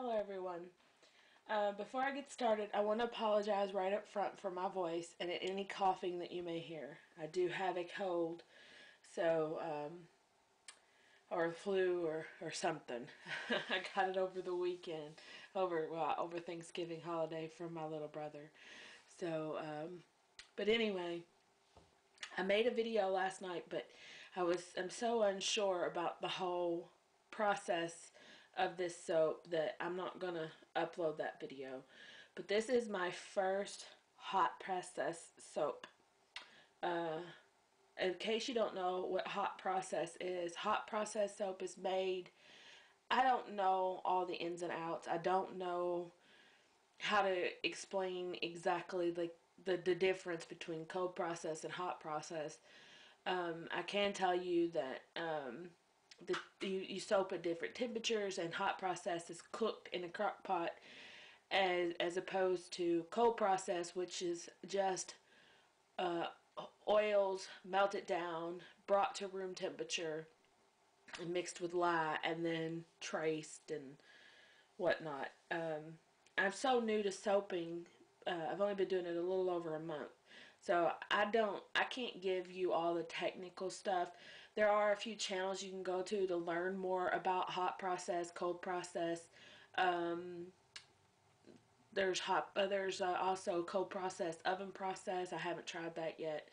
Hello everyone. Before I get started, I want to apologize right up front for my voice and any coughing that you may hear. I do have a cold, so, or a flu or something. I got it over the weekend, over Thanksgiving holiday from my little brother. So, but anyway, I made a video last night, but I'm so unsure about the whole process of this soap that I'm not gonna upload that video. But this is my first hot process soap. In case you don't know what hot process soap is made. I don't know all the ins and outs. I don't know how to explain exactly the difference between cold process and hot process. I can tell you that you soap at different temperatures, and hot process is cooked in a crock pot as opposed to cold process, which is just oils melted down, brought to room temperature, and mixed with lye, and then traced and whatnot. I'm so new to soaping. I've only been doing it a little over a month. So I can't give you all the technical stuff. There are a few channels you can go to learn more about hot process, cold process. There's also cold process, oven process. I haven't tried that yet.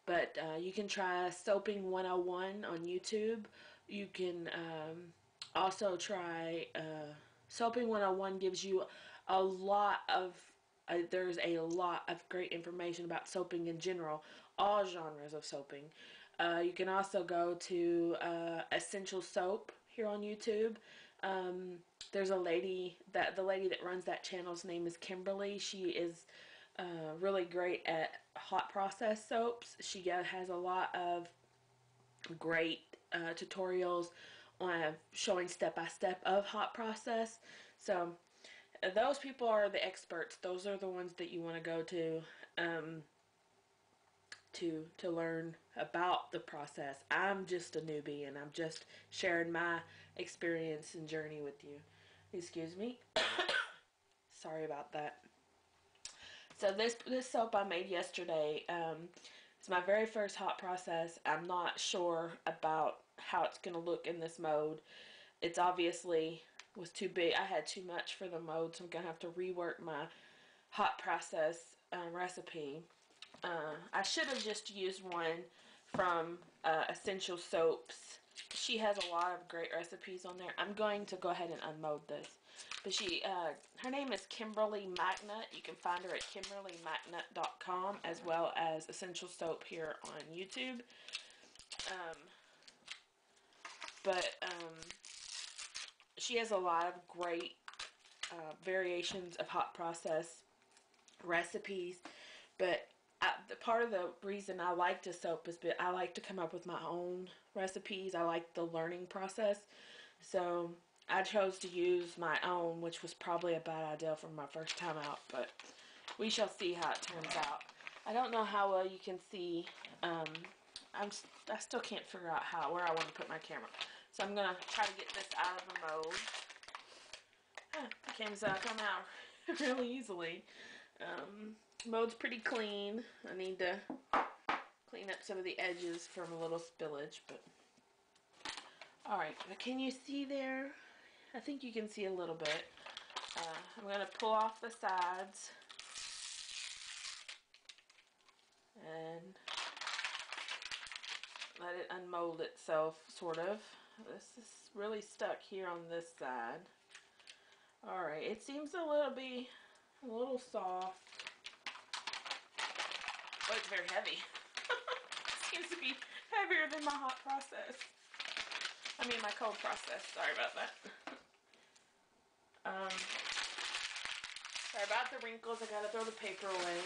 But you can try Soaping 101 on YouTube. You can also try Soaping 101 gives you a lot of there's a lot of great information about soaping in general, all genres of soaping. You can also go to Essential Soap here on YouTube. There's the lady that runs that channel's name is Kimberly. She is really great at hot process soaps. She has a lot of great tutorials on showing step-by-step of hot process. So those people are the experts. Those are the ones that you want to go to learn about the process. I'm just a newbie, and I'm just sharing my experience and journey with you. Excuse me. Sorry about that. So this soap I made yesterday, it's my very first hot process. I'm not sure about how it's going to look in this mode. It's obviously was too big. I had too much for the mode, so I'm going to have to rework my hot process recipe. I should have just used one from Essential Soaps. She has a lot of great recipes on there. I'm going to go ahead and unmold this. But her name is Kimberly McNutt. You can find her at KimberlyMcNutt.com, as well as Essential Soap here on YouTube. She has a lot of great variations of hot process recipes. But the part of the reason I like to soap is that I like to come up with my own recipes. I like the learning process. So I chose to use my own, which was probably a bad idea for my first time out, but we shall see how it turns out. I don't know how well you can see. I still can't figure out where I want to put my camera. So I'm going to try to get this out of the mold. The camera's come out really easily. Mold's pretty clean. I need to clean up some of the edges from a little spillage, but alright, can you see there? I think you can see a little bit. I'm going to pull off the sides and let it unmold itself, sort of. This is really stuck here on this side. Alright, it seems a little soft. Oh, it's very heavy. It seems to be heavier than my hot process. I mean my cold process. Sorry about that. Sorry about the wrinkles. I gotta throw the paper away.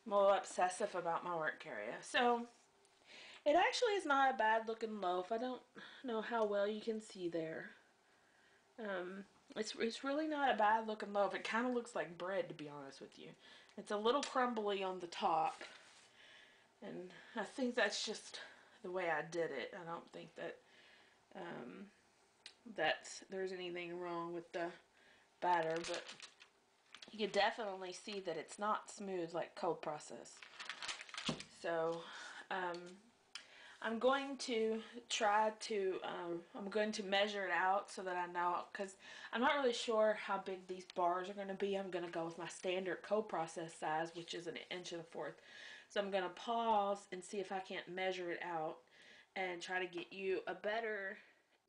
I'm a little obsessive about my work area. So, it actually is not a bad looking loaf. I don't know how well you can see there. It's really not a bad looking loaf. It kind of looks like bread, to be honest with you. It's a little crumbly on the top, and I think that's just the way I did it. I don't think that that there's anything wrong with the batter, but you can definitely see that it's not smooth like cold process. So I'm going to try to, I'm going to measure it out so that I know, because I'm not really sure how big these bars are going to be. I'm going to go with my standard cold process size, which is 1¼ inch. So I'm going to pause and see if I can't measure it out and try to get you a better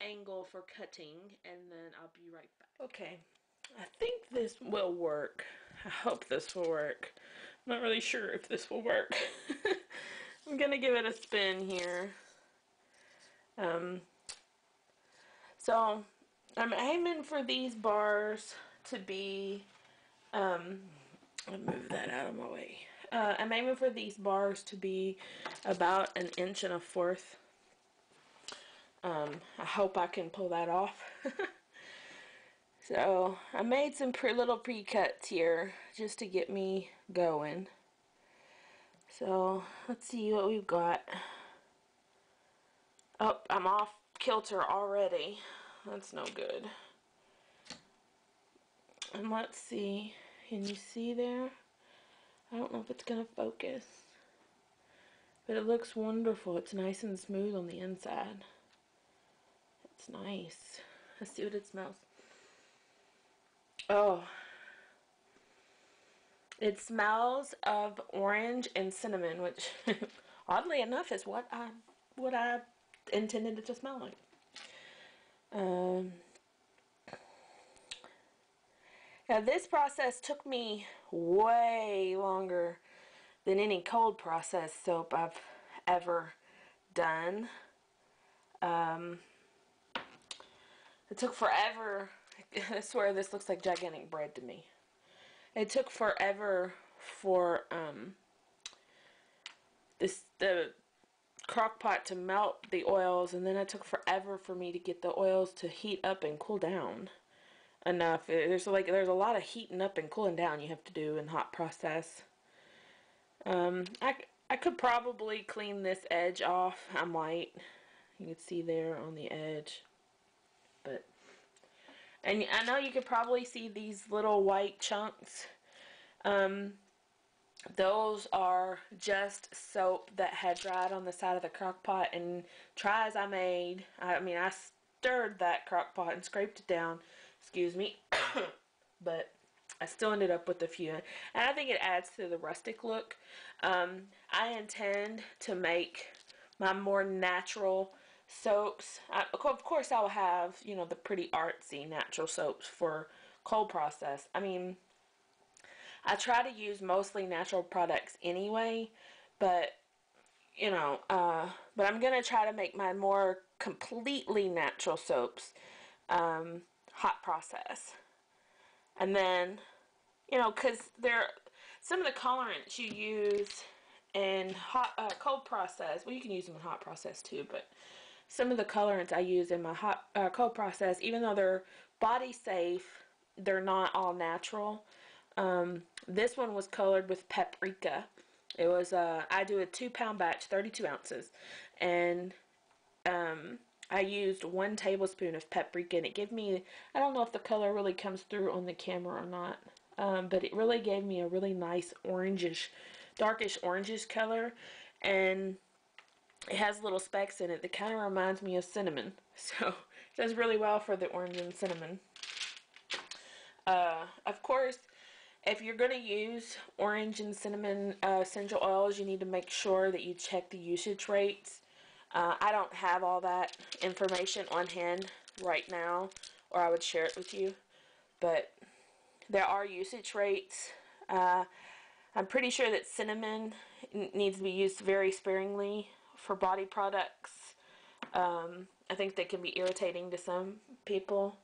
angle for cutting, and then I'll be right back. Okay, I think this will work. I hope this will work. I'm not really sure if this will work. I'm gonna give it a spin here. So I'm aiming for these bars to be, I'll move that out of my way. I'm aiming for these bars to be about 1¼ inch. I hope I can pull that off. So I made some little pre-cuts here just to get me going. So let's see what we've got. Oh, I'm off kilter already. That's no good. And let's see. Can you see there? I don't know if it's going to focus. But it looks wonderful. It's nice and smooth on the inside. It's nice. Let's see what it smells. Oh. It smells of orange and cinnamon, which oddly enough is what I intended it to smell like. Now this process took me way longer than any cold process soap I've ever done. It took forever. I swear this looks like gigantic bread to me. It took forever for the crock pot to melt the oils, and then it took forever for me to get the oils to heat up and cool down enough. There's a lot of heating up and cooling down you have to do in hot process. I could probably clean this edge off. I might. You can see there on the edge. But and I know you could probably see these little white chunks. Those are just soap that had dried on the side of the crock pot, and try as I made, I stirred that crock pot and scraped it down, excuse me, but I still ended up with a few, and I think it adds to the rustic look. I intend to make my more natural soaps. Of course I will have, you know, the pretty artsy natural soaps for cold process. I mean, I try to use mostly natural products anyway, but you know, but I'm gonna try to make my more completely natural soaps hot process. And then, you know, because some of the colorants you use in cold process, well, you can use them in hot process too, but some of the colorants I use in my cold process, even though they're body safe, they're not all natural. This one was colored with Paprika. It was I do a 2-pound batch, 32 ounces, and I used 1 tablespoon of Paprika, and it gave me, I don't know if the color really comes through on the camera or not, but it really gave me a really nice orangish, darkish orangish color, and it has little specks in it that kind of reminds me of cinnamon, so it does really well for the orange and cinnamon. Of course, if you're going to use orange and cinnamon essential oils, you need to make sure that you check the usage rates. I don't have all that information on hand right now, or I would share it with you, but there are usage rates. I'm pretty sure that cinnamon needs to be used very sparingly for body products. I think they can be irritating to some people.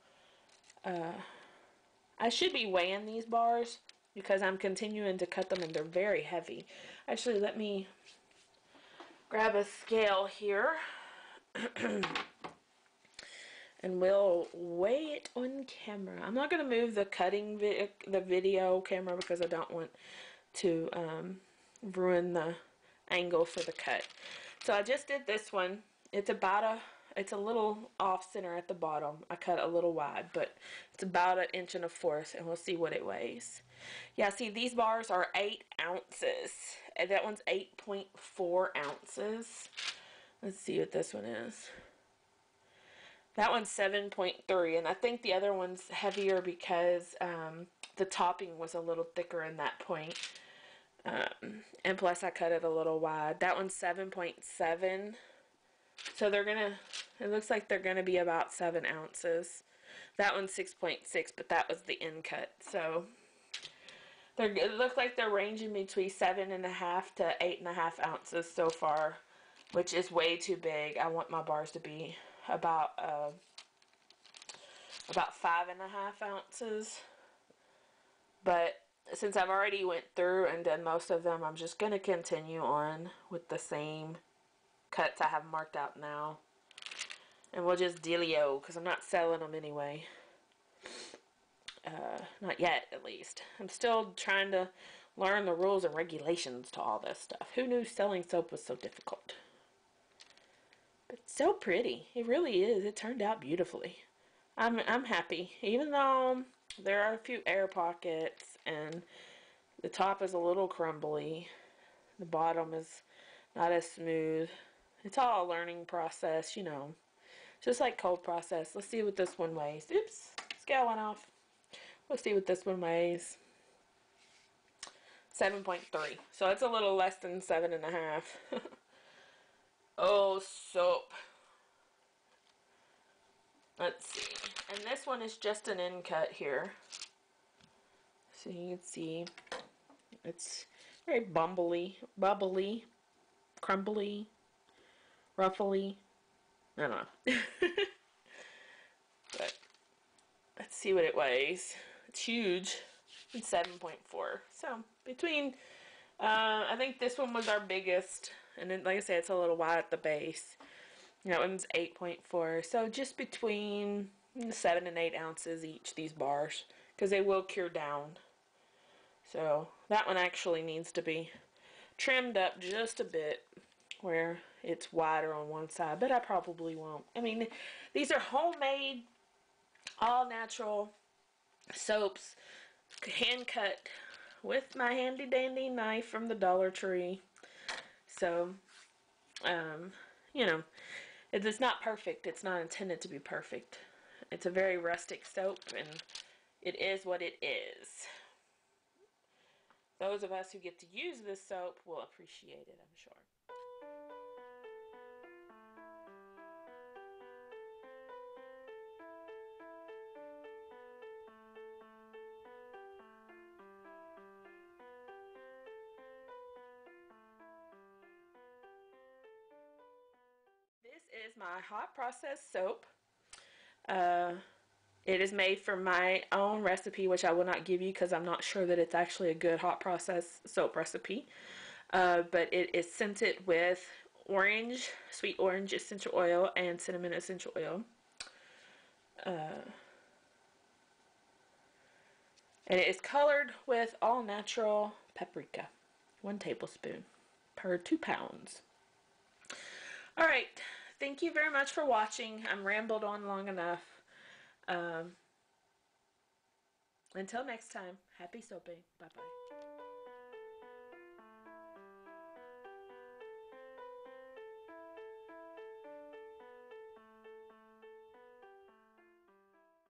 I should be weighing these bars because I'm continuing to cut them, and they're very heavy. Actually, let me grab a scale here and we'll weigh it on camera. I'm not going to move the the video camera because I don't want to ruin the angle for the cut. So I just did this one. It's about It's a little off center at the bottom. I cut a little wide, but it's about 1.25 inches, and we'll see what it weighs. Yeah, see, these bars are 8 ounces. And that one's 8.4 ounces. Let's see what this one is. That one's 7.3, and I think the other one's heavier because the topping was a little thicker in that point. And plus I cut it a little wide. That one's 7.7. So they're gonna, it looks like they're gonna be about 7 ounces. That one's 6.6, but that was the end cut. So it looks like they're ranging between 7.5 to 8.5 ounces so far, which is way too big. I want my bars to be about 5.5 ounces. But since I've already went through and done most of them, I'm just gonna continue on with the same cuts I have marked out now, and we'll just dealio, because I'm not selling them anyway. Not yet, at least. I'm still trying to learn the rules and regulations to all this stuff. Who knew selling soap was so difficult? But it's so pretty. It really is. It turned out beautifully. I'm happy, even though there are a few air pockets and the top is a little crumbly. The bottom is not as smooth. It's all a learning process, you know. Just like cold process. Let's see what this one weighs. Oops, scale went off. Let's see what this one weighs. 7.3. So it's a little less than 7.5. Oh, soap. Let's see. And this one is just an end cut here. So you can see it's very bubbly, crumbly, ruffly. I don't know. But let's see what it weighs. It's huge. It's 7.4. So between, I think this one was our biggest. And then, like I said, it's a little wide at the base. That one's 8.4. So just between 7 and 8 ounces each, these bars. Because they will cure down. So that one actually needs to be trimmed up just a bit where it's wider on one side, but I probably won't. I mean, these are homemade, all natural soaps, hand cut with my handy dandy knife from the Dollar Tree. So, you know, it's not perfect. It's not intended to be perfect. It's a very rustic soap, and it is what it is. Those of us who get to use this soap will appreciate it, I'm sure. This is my hot process soap. It is made from my own recipe, which I will not give you because I'm not sure that it's actually a good hot process soap recipe. But it is scented with orange, sweet orange essential oil and cinnamon essential oil. And it is colored with all natural paprika. 1 tablespoon per 2 pounds. Alright, thank you very much for watching. I'm rambled on long enough. Until next time, happy soaping. Bye-bye.